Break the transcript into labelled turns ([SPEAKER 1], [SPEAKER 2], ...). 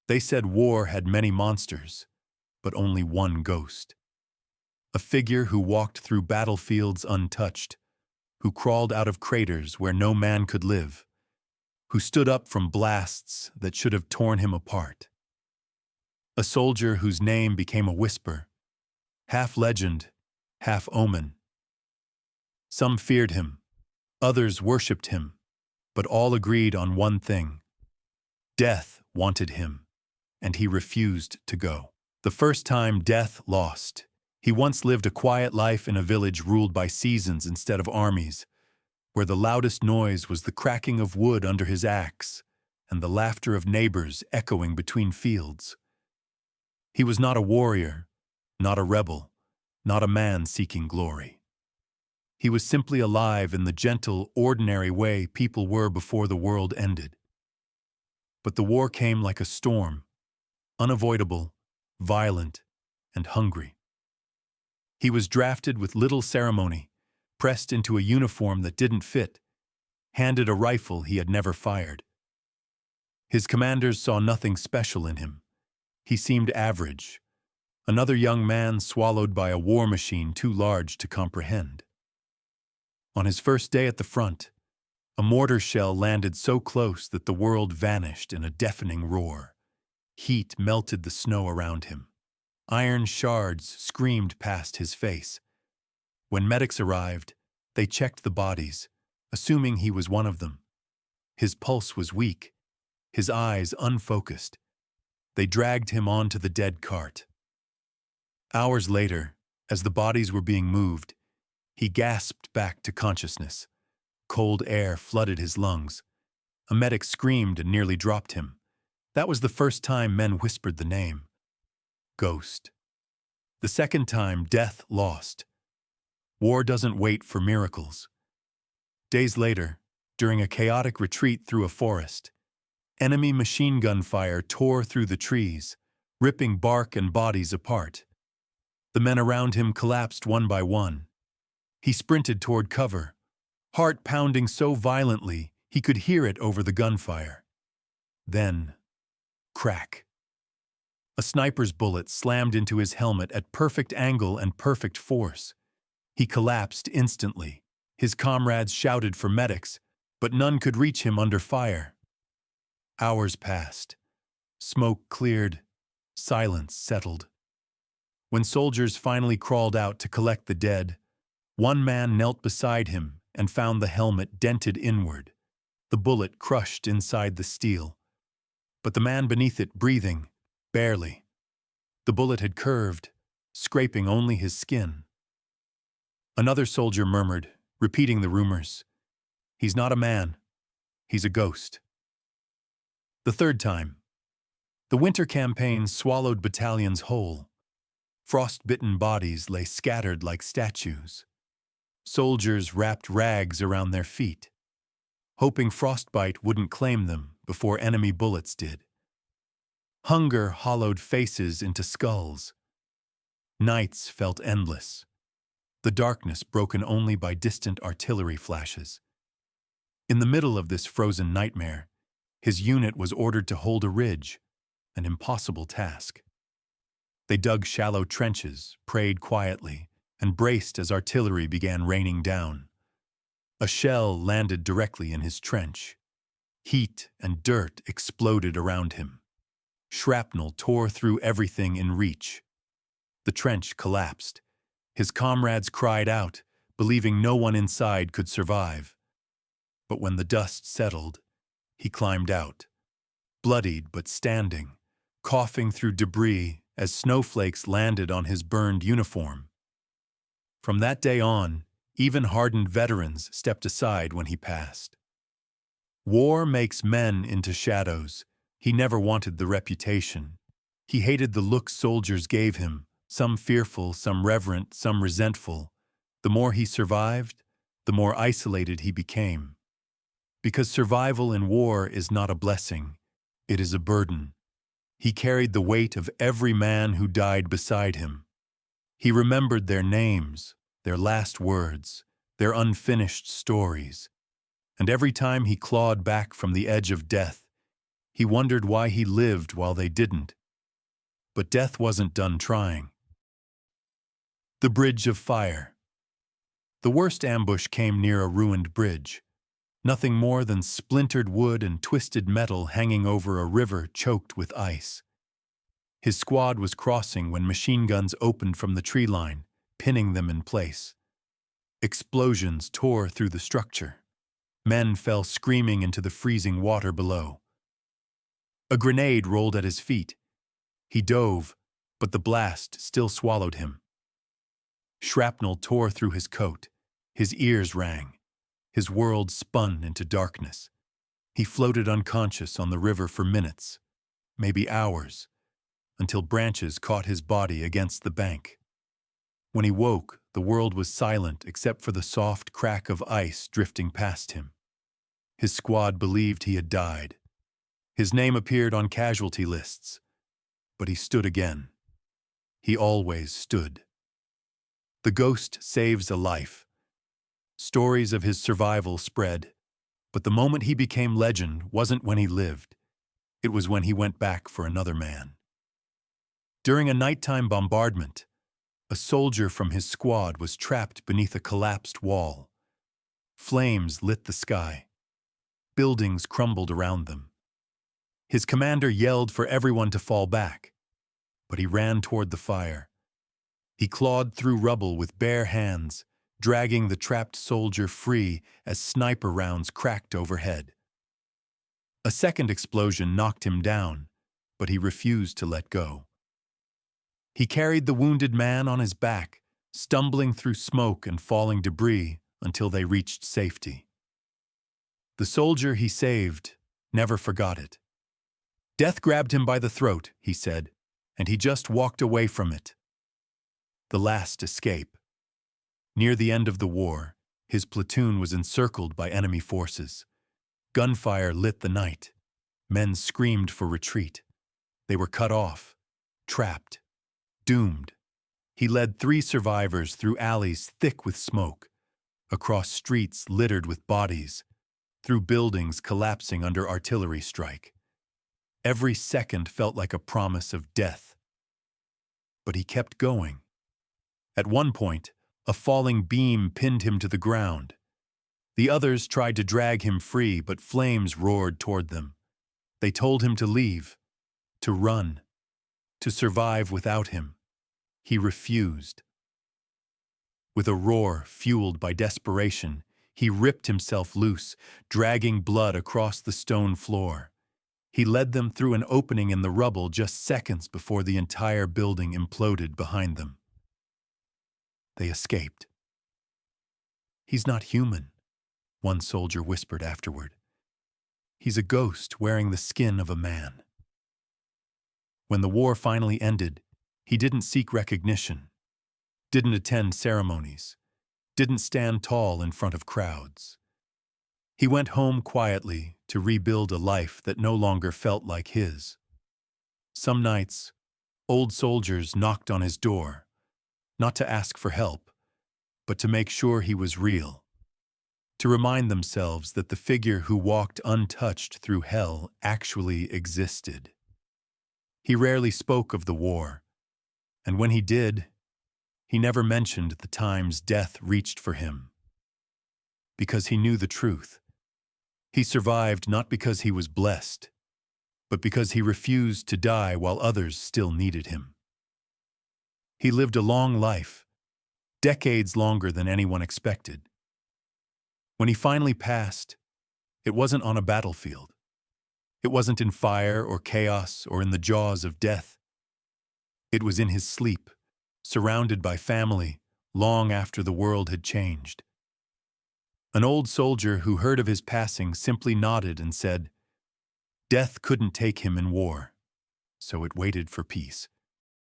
[SPEAKER 1] They said war had many monsters, but only one ghost. A figure who walked through battlefields untouched, who crawled out of craters where no man could live, who stood up from blasts that should have torn him apart. A soldier whose name became a whisper, half legend, half omen. Some feared him, others worshipped him, but all agreed on one thing. Death wanted him, and he refused to go. The first time Death lost, he once lived a quiet life in a village ruled by seasons instead of armies, where the loudest noise was the cracking of wood under his axe and the laughter of neighbors echoing between fields. He was not a warrior, not a rebel, not a man seeking glory. He was simply alive in the gentle, ordinary way people were before the world ended. But the war came like a storm, unavoidable, violent, and hungry. He was drafted with little ceremony, pressed into a uniform that didn't fit, handed a rifle he had never fired. His commanders saw nothing special in him. He seemed average, another young man swallowed by a war machine too large to comprehend. On his first day at the front, a mortar shell landed so close that the world vanished in a deafening roar. Heat melted the snow around him. Iron shards screamed past his face. When medics arrived, they checked the bodies, assuming he was one of them. His pulse was weak, his eyes unfocused. They dragged him onto the dead cart. Hours later, as the bodies were being moved, he gasped back to consciousness. Cold air flooded his lungs. A medic screamed and nearly dropped him. That was the first time men whispered the name. Ghost. The second time, Death lost. War doesn't wait for miracles. Days later, during a chaotic retreat through a forest, enemy machine gun fire tore through the trees, ripping bark and bodies apart. The men around him collapsed one by one. He sprinted toward cover, heart pounding so violently he could hear it over the gunfire. Then, crack. A sniper's bullet slammed into his helmet at perfect angle and perfect force. He collapsed instantly. His comrades shouted for medics, but none could reach him under fire. Hours passed. Smoke cleared. Silence settled. When soldiers finally crawled out to collect the dead, one man knelt beside him and found the helmet dented inward, the bullet crushed inside the steel. But the man beneath it breathing, barely. The bullet had curved, scraping only his skin. Another soldier murmured, repeating the rumors. He's not a man. He's a ghost. The third time. The winter campaign swallowed battalions whole. Frost-bitten bodies lay scattered like statues. Soldiers wrapped rags around their feet, hoping frostbite wouldn't claim them before enemy bullets did. Hunger hollowed faces into skulls. Nights felt endless, the darkness broken only by distant artillery flashes. In the middle of this frozen nightmare, his unit was ordered to hold a ridge, an impossible task. They dug shallow trenches, prayed quietly, and braced as artillery began raining down. A shell landed directly in his trench. Heat and dirt exploded around him. Shrapnel tore through everything in reach. The trench collapsed. His comrades cried out, believing no one inside could survive. But when the dust settled, he climbed out, bloodied but standing, coughing through debris as snowflakes landed on his burned uniform. From that day on, even hardened veterans stepped aside when he passed. War makes men into shadows. He never wanted the reputation. He hated the look soldiers gave him, some fearful, some reverent, some resentful. The more he survived, the more isolated he became. Because survival in war is not a blessing, it is a burden. He carried the weight of every man who died beside him. He remembered their names, their last words, their unfinished stories. And every time he clawed back from the edge of death, He wondered why he lived while they didn't. But death wasn't done trying. The Bridge of Fire. The worst ambush came near a ruined bridge. Nothing more than splintered wood and twisted metal hanging over a river choked with ice. His squad was crossing when machine guns opened from the tree line, pinning them in place. Explosions tore through the structure. Men fell screaming into the freezing water below. A grenade rolled at his feet. He dove, but the blast still swallowed him. Shrapnel tore through his coat. His ears rang. His world spun into darkness. He floated unconscious on the river for minutes, maybe hours, until branches caught his body against the bank. When he woke, the world was silent except for the soft crack of ice drifting past him. His squad believed he had died. His name appeared on casualty lists, but he stood again. He always stood. The ghost saves a life. Stories of his survival spread, but the moment he became legend wasn't when he lived. It was when he went back for another man. During a nighttime bombardment, a soldier from his squad was trapped beneath a collapsed wall. Flames lit the sky. Buildings crumbled around them. His commander yelled for everyone to fall back, but he ran toward the fire. He clawed through rubble with bare hands, dragging the trapped soldier free as sniper rounds cracked overhead. A second explosion knocked him down, but he refused to let go. He carried the wounded man on his back, stumbling through smoke and falling debris until they reached safety. The soldier he saved never forgot it. Death grabbed him by the throat, he said, and he just walked away from it. The last escape. Near the end of the war, his platoon was encircled by enemy forces. Gunfire lit the night. Men screamed for retreat. They were cut off, trapped, doomed. He led 3 survivors through alleys thick with smoke, across streets littered with bodies, through buildings collapsing under artillery strike. Every second felt like a promise of death. But he kept going. At one point, a falling beam pinned him to the ground. The others tried to drag him free, but flames roared toward them. They told him to leave, to run, to survive without him. He refused. With a roar fueled by desperation, he ripped himself loose, dragging blood across the stone floor. He led them through an opening in the rubble just seconds before the entire building imploded behind them. They escaped. "He's not human," one soldier whispered afterward. "He's a ghost wearing the skin of a man." When the war finally ended, he didn't seek recognition, didn't attend ceremonies, didn't stand tall in front of crowds. He went home quietly to rebuild a life that no longer felt like his. Some nights, old soldiers knocked on his door, not to ask for help, but to make sure he was real, to remind themselves that the figure who walked untouched through hell actually existed. He rarely spoke of the war, and when he did, he never mentioned the times death reached for him. Because he knew the truth. He survived not because he was blessed, but because he refused to die while others still needed him. He lived a long life, decades longer than anyone expected. When he finally passed, it wasn't on a battlefield. It wasn't in fire or chaos or in the jaws of death. It was in his sleep, surrounded by family, long after the world had changed. An old soldier who heard of his passing simply nodded and said, "Death couldn't take him in war, so it waited for peace."